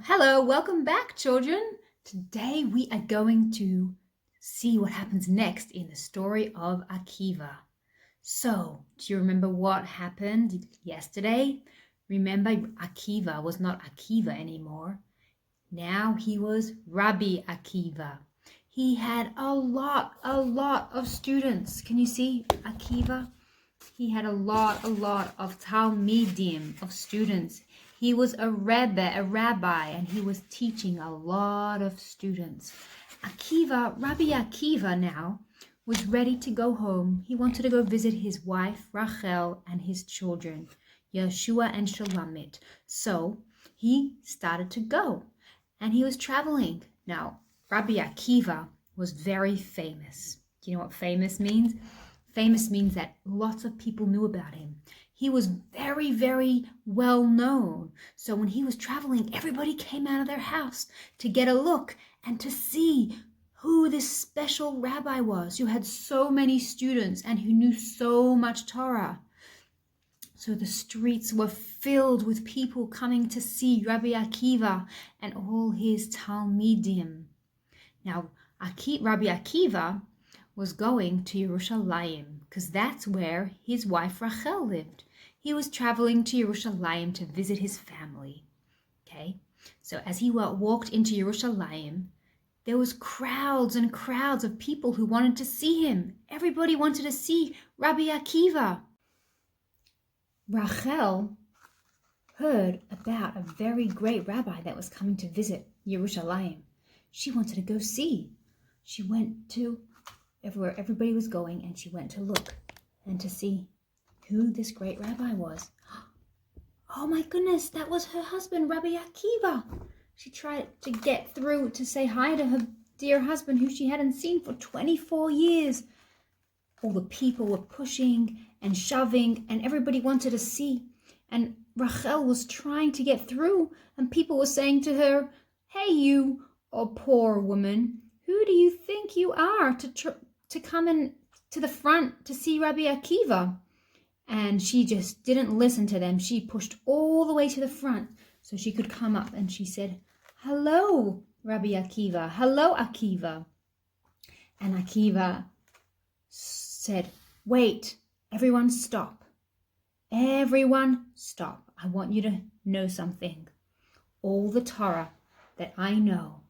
Hello, welcome back, children. Today we are going to see what happens next in the story of Akiva. So, do you remember what happened yesterday? Remember, Akiva was not Akiva anymore. Now he was Rabbi Akiva. He had a lot of students. Can you see Akiva? He had a lot of Talmidim, of students. He was a rabbi, and he was teaching a lot of students. Rabbi Akiva now was ready to go home. He wanted to go visit his wife, Rachel, and his children, Yeshua and Shalamit. So he started to go, and he was traveling. Now, Rabbi Akiva was very famous. Do you know what famous means? Famous means that lots of people knew about him. He was very well known. So when he was traveling, everybody came out of their house to get a look and to see who this special rabbi was, who had so many students and who knew so much Torah. So the streets were filled with people coming to see Rabbi Akiva and all his Talmidim. Now, Rabbi Akiva was going to Yerushalayim because that's where his wife Rachel lived. He was traveling to Yerushalayim to visit his family. Okay, so as he walked into Yerushalayim, there was crowds and crowds of people who wanted to see him. Everybody wanted to see Rabbi Akiva. Rachel heard about a very great rabbi that was coming to visit Yerushalayim. She wanted to go see. She went to everywhere everybody was going, and she went to look and to see who this great rabbi was. Oh my goodness, that was her husband, Rabbi Akiva. She tried to get through to say hi to her dear husband, who she hadn't seen for 24 years. All the people were pushing and shoving, and everybody wanted to see. And Rachel was trying to get through, and people were saying to her, "Hey, you, poor woman, who do you think you are to come in to the front to see Rabbi Akiva?" And she just didn't listen to them. She pushed all the way to the front so she could come up, and she said, "Hello, Rabbi Akiva. Hello, Akiva." And Akiva said, "Wait, everyone stop. Everyone stop. I want you to know something. All the Torah that I know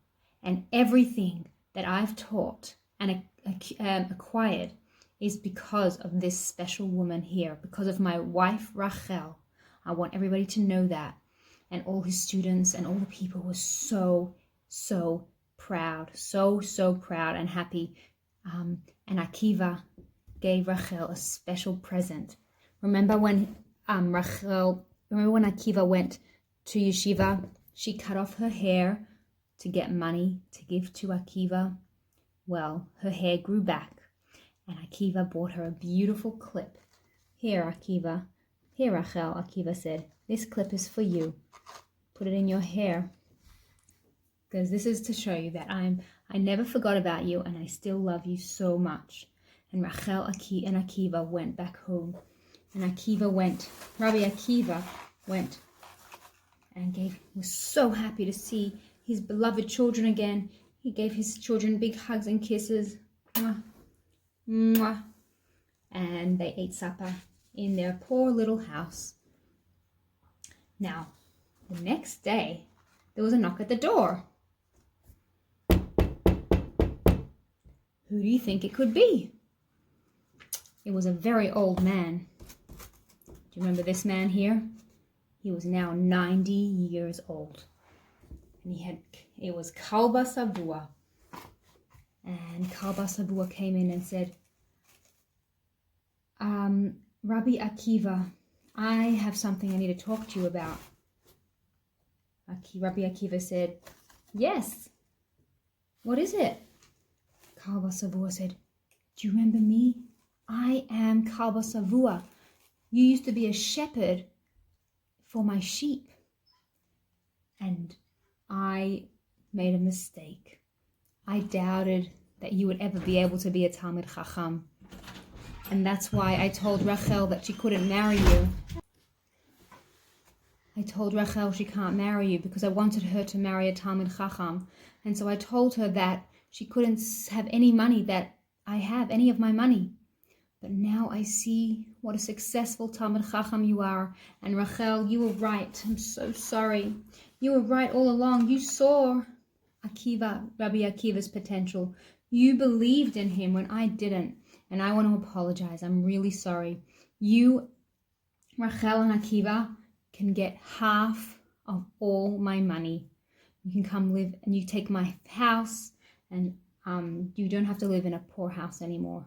and everything that I've taught and acquired is because of this special woman here, because of my wife Rachel. I want everybody to know that." And all his students and all the people were so proud, so proud and happy. And Akiva gave Rachel a special present. Remember when Akiva went to yeshiva, she cut off her hair to get money to give to Akiva. Well, her hair grew back, and Akiva bought her a beautiful clip. "Here, Akiva. Here, Rachel," Akiva said. "This clip is for you. Put it in your hair, because this is to show you that I never forgot about you, and I still love you so much." And Rachel and Akiva went back home. And Rabbi Akiva went and was so happy to see his beloved children again. He gave his children big hugs and kisses. Mwah, mwah. And they ate supper in their poor little house. Now, the next day, there was a knock at the door. Who do you think it could be? It was a very old man. Do you remember this man here? He was now 90 years old. And it was Kalba Sabua. And Kalba Sabua came in and said, "Rabbi Akiva, I have something I need to talk to you about." Rabbi Akiva said, "Yes. What is it?" Kalba Sabua said, "Do you remember me? I am Kalba Savua. You used to be a shepherd for my sheep. And I made a mistake. I doubted that you would ever be able to be a Talmid Chacham. And that's why I told Rachel that she couldn't marry you. I told Rachel she can't marry you because I wanted her to marry a Talmid Chacham. And so I told her that she couldn't have any money that I have, any of my money. But now I see what a successful Talmid Chacham you are. And Rachel, you were right. I'm so sorry. You were right all along. You saw Rabbi Akiva's potential. You believed in him when I didn't. And I want to apologize. I'm really sorry. You, Rachel and Akiva, can get half of all my money. You can come live and you take my house, and you don't have to live in a poor house anymore.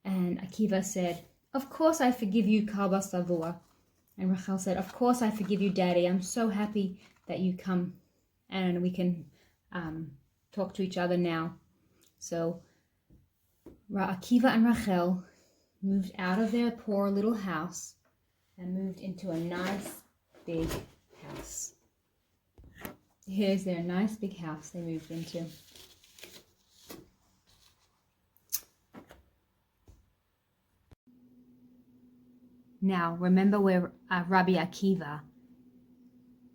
And Akiva said, of course I forgive you, Kalba Savua. And Rachel said, of course I forgive you, Daddy. I'm so happy that you come and we can talk to each other now. So Akiva and Rachel moved out of their poor little house and moved into a nice big house. Here's their nice big house they moved into. Now, remember where Rabbi Akiva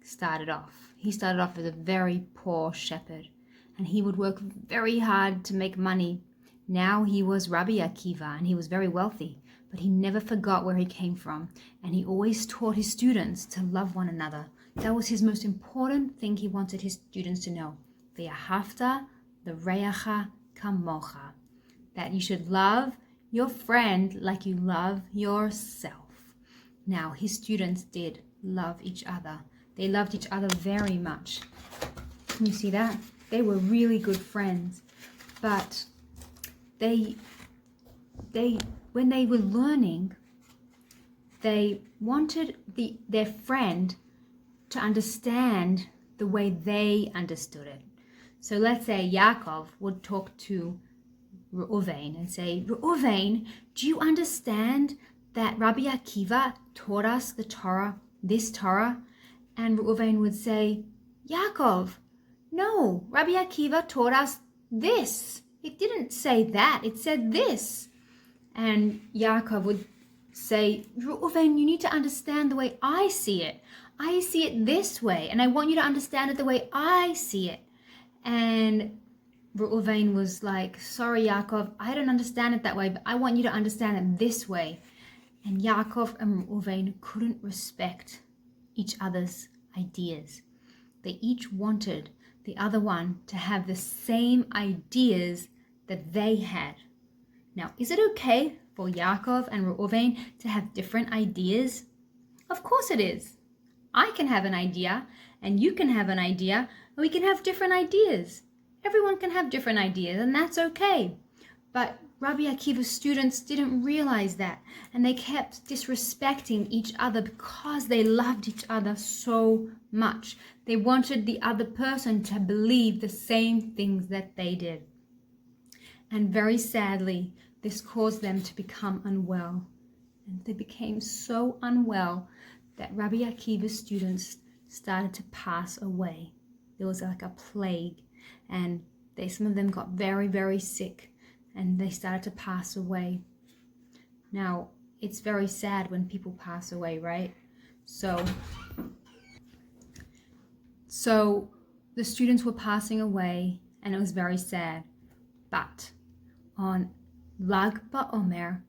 started off. He started off as a very poor shepherd, and he would work very hard to make money. Now he was Rabbi Akiva, and he was very wealthy, but he never forgot where he came from, and he always taught his students to love one another. That was his most important thing he wanted his students to know. Ve'ahavta l'reacha kamocha. That you should love your friend like you love yourself. Now, his students did love each other. They loved each other very much. Can you see that? They were really good friends. But when they were learning, they wanted their friend to understand the way they understood it. So let's say Yaakov would talk to Reuven and say, Reuven, do you understand that Rabbi Akiva taught us the Torah, this Torah? And Reuven would say, Yaakov, no, Rabbi Akiva taught us this. It didn't say that, it said this. And Yaakov would say, Reuven, you need to understand the way I see it. I see it this way, and I want you to understand it the way I see it. And Reuven was like, sorry, Yaakov, I don't understand it that way, but I want you to understand it this way. And Yaakov and Reuven couldn't respect each other's ideas. They each wanted the other one to have the same ideas that they had. Now, is it okay for Yaakov and Reuven to have different ideas? Of course it is. I can have an idea, and you can have an idea, and we can have different ideas. Everyone can have different ideas, and that's okay. But Rabbi Akiva's students didn't realize that, and they kept disrespecting each other because they loved each other so much. They wanted the other person to believe the same things that they did. And very sadly, this caused them to become unwell. And they became so unwell that Rabbi Akiva's students started to pass away. There was like a plague, and some of them got very, very sick, and they started to pass away. Now, it's very sad when people pass away, right? So the students were passing away, and it was very sad. But on Lag BaOmer,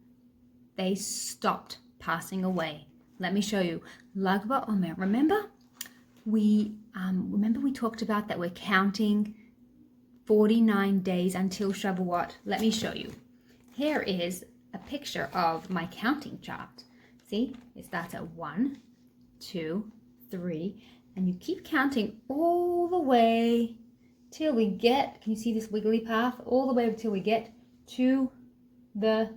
they stopped passing away. Let me show you. Lag BaOmer. Remember we talked about that we're counting 49 days until Shavuot. Let me show you. Here is a picture of my counting chart. See, it starts at 1, 2, 3, and you keep counting all the way till we get, can you see this wiggly path? All the way until we get to the,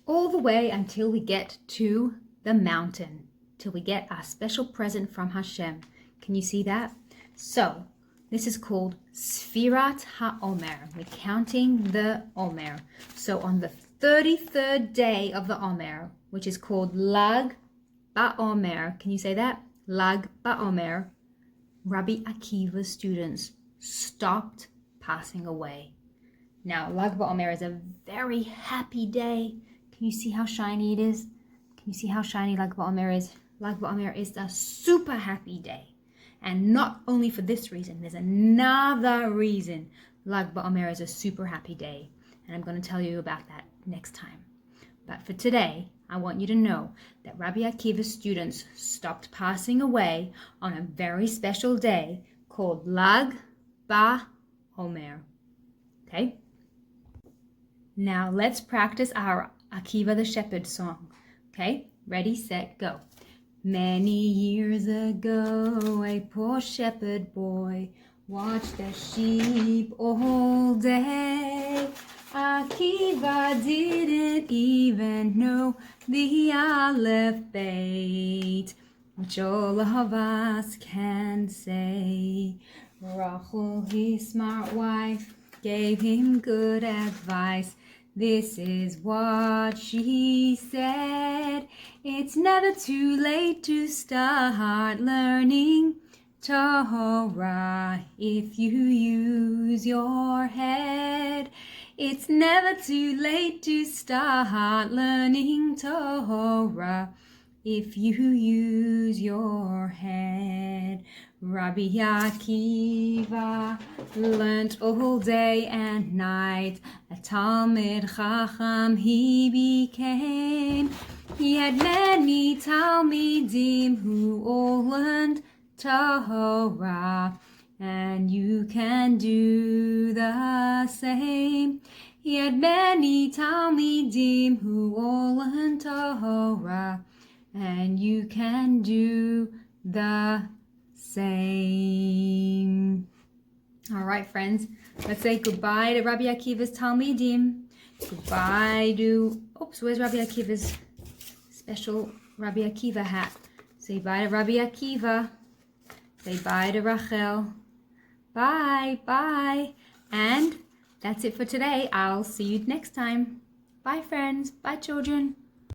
all the way until we get to the mountain, till we get our special present from Hashem. Can you see that? So this is called Sfirat HaOmer. We're counting the Omer. So on the 33rd day of the Omer, which is called Lag BaOmer, can you say that? Lag BaOmer, Rabbi Akiva's students stopped passing away. Now, Lag BaOmer is a very happy day. Can you see how shiny it is? Can you see how shiny Lag BaOmer is? Lag BaOmer is a super happy day. And not only for this reason, there's another reason Lag BaOmer is a super happy day. And I'm going to tell you about that next time. But for today, I want you to know that Rabbi Akiva's students stopped passing away on a very special day called Lag BaOmer. Okay? Now let's practice our Akiva the Shepherd song. Okay? Ready, set, go. Many years ago, a poor shepherd boy watched the sheep all day. Akiva didn't even know the Aleph Beit, which all of us can say. Rachel, his smart wife, gave him good advice. This is what she said: it's never too late to start learning Torah if you use your head. It's never too late to start learning Torah if you use your head. Rabbi Akiva learnt all day and night. A Talmid Chacham he became. He had many Talmidim who all learned Torah, and you can do the same. He had many Talmidim who all learned Torah, and you can do the same. All right, friends, let's say goodbye to Rabbi Akiva's Talmidim. Goodbye to, where's Rabbi Akiva's special Rabbi Akiva hat? Say bye to Rabbi Akiva. Say bye to Rachel. Bye, bye. And that's it for today. I'll see you next time. Bye, friends. Bye, children.